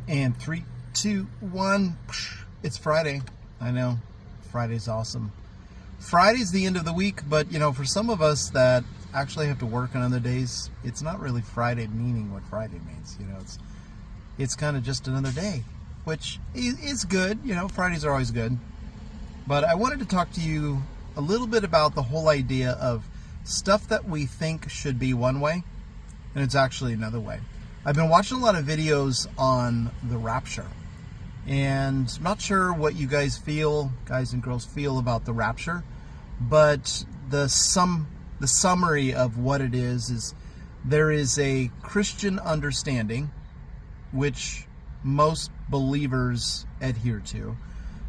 And 3, 2, 1. It's Friday. I know. Friday's awesome. Friday's the end of the week, but for some of us that actually have to work on other days, it's not really Friday meaning what Friday means. It's kind of just another day, which is good. Fridays are always good. But I wanted to talk to you a little bit about the whole idea of stuff that we think should be one way, and it's actually another way. I've been watching a lot of videos on the rapture, and I'm not sure what you guys and girls feel about the rapture, but the summary of what it is there is a Christian understanding, which most believers adhere to,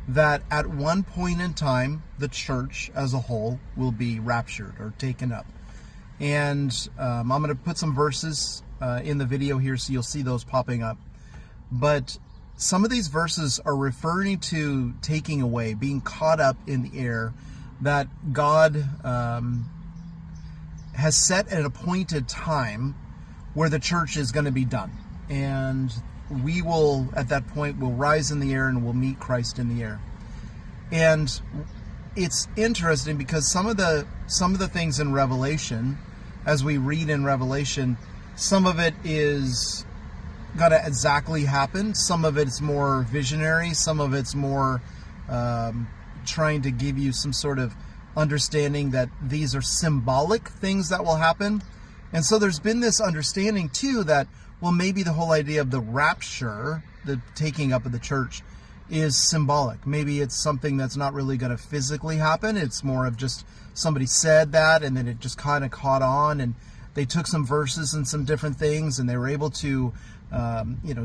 that at one point in time, the church as a whole will be raptured or taken up. And I'm going to put some verses in the video here so you'll see those popping up. But some of these verses are referring to taking away, being caught up in the air, that God has set an appointed time where the church is going to be done. And we will, at that point, will rise in the air and we'll meet Christ in the air. And it's interesting because some of the things in Revelation, as we read in Revelation, some of it is going to exactly happen. Some of it's more visionary. Some of it's more trying to give you some sort of understanding that these are symbolic things that will happen. And so there's been this understanding too that, well, maybe the whole idea of the rapture, the taking up of the church, is symbolic. Maybe it's something that's not really going to physically happen. It's more of just somebody said that and then it just kind of caught on, and they took some verses and some different things and they were able to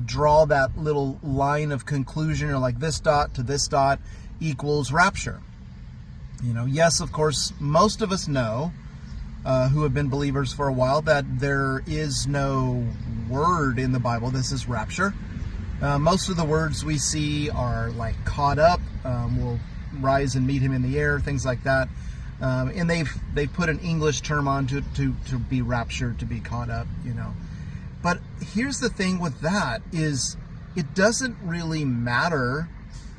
draw that little line of conclusion, or like this dot to this dot equals rapture. Yes, of course, most of us know who have been believers for a while that there is no word in the Bible that says rapture. Most of the words we see are like caught up, we'll rise and meet him in the air, things like that. And they've put an English term on to be raptured, to be caught up, But here's the thing with that is it doesn't really matter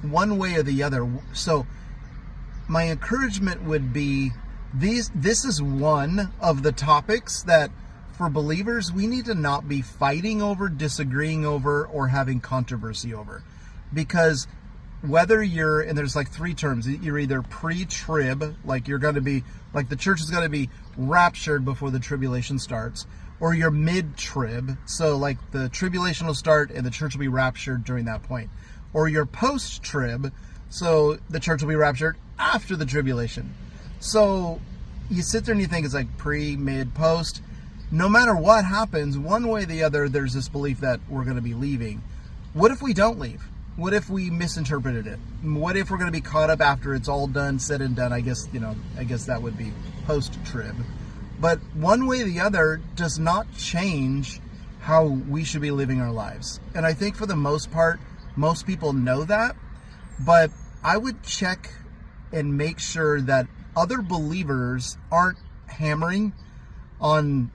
one way or the other. So my encouragement would be this is one of the topics that for believers we need to not be fighting over, disagreeing over, or having controversy over. Because whether you're, and there's like three terms, you're either pre-trib, like you're going to be, like the church is going to be raptured before the tribulation starts, or you're mid-trib, so like the tribulation will start and the church will be raptured during that point. Or you're post-trib, so the church will be raptured after the tribulation. So you sit there and you think it's like pre, mid, post. No matter what happens, one way or the other, there's this belief that we're going to be leaving. What if we don't leave? What if we misinterpreted it? What if we're going to be caught up after it's all done, said and done? I guess that would be post-trib. But one way or the other does not change how we should be living our lives. And I think for the most part, most people know that. But I would check and make sure that other believers aren't hammering on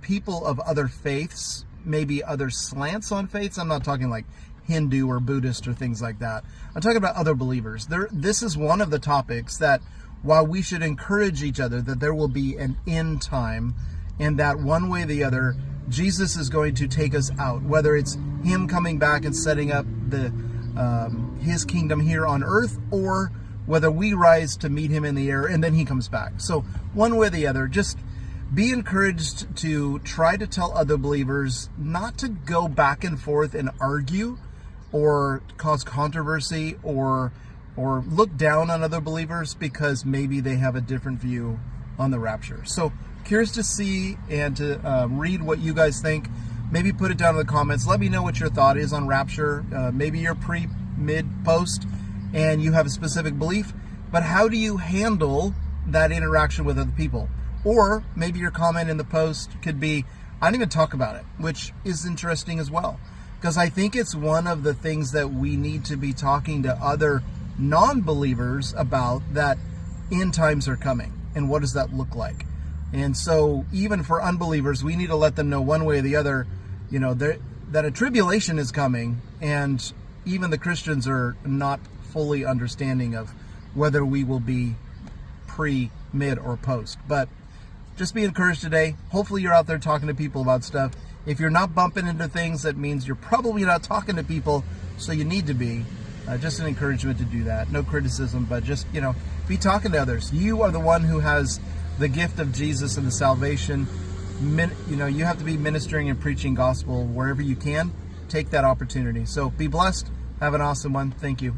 people of other faiths, maybe other slants on faiths. I'm not talking like Hindu or Buddhist or things like that. I'm talking about other believers. This is one of the topics that, while we should encourage each other that there will be an end time, and that one way or the other, Jesus is going to take us out, whether it's him coming back and setting up his kingdom here on earth, or whether we rise to meet him in the air and then he comes back. So one way or the other, just be encouraged to try to tell other believers not to go back and forth and argue or cause controversy or look down on other believers because maybe they have a different view on the rapture. So curious to see and to read what you guys think. Maybe put it down in the comments. Let me know what your thought is on rapture. Maybe you're pre, mid, post, and you have a specific belief, but how do you handle that interaction with other people? Or maybe your comment in the post could be, I didn't even talk about it, which is interesting as well. Because I think it's one of the things that we need to be talking to other non-believers about, that end times are coming. And what does that look like? And so even for unbelievers, we need to let them know one way or the other, that a tribulation is coming, and even the Christians are not fully understanding of whether we will be pre, mid, or post. But just be encouraged today. Hopefully you're out there talking to people about stuff. If you're not bumping into things, that means you're probably not talking to people, so you need to be. Just an encouragement to do that. No criticism, but just, be talking to others. You are the one who has the gift of Jesus and the salvation. You have to be ministering and preaching gospel wherever you can. Take that opportunity. So be blessed. Have an awesome one. Thank you.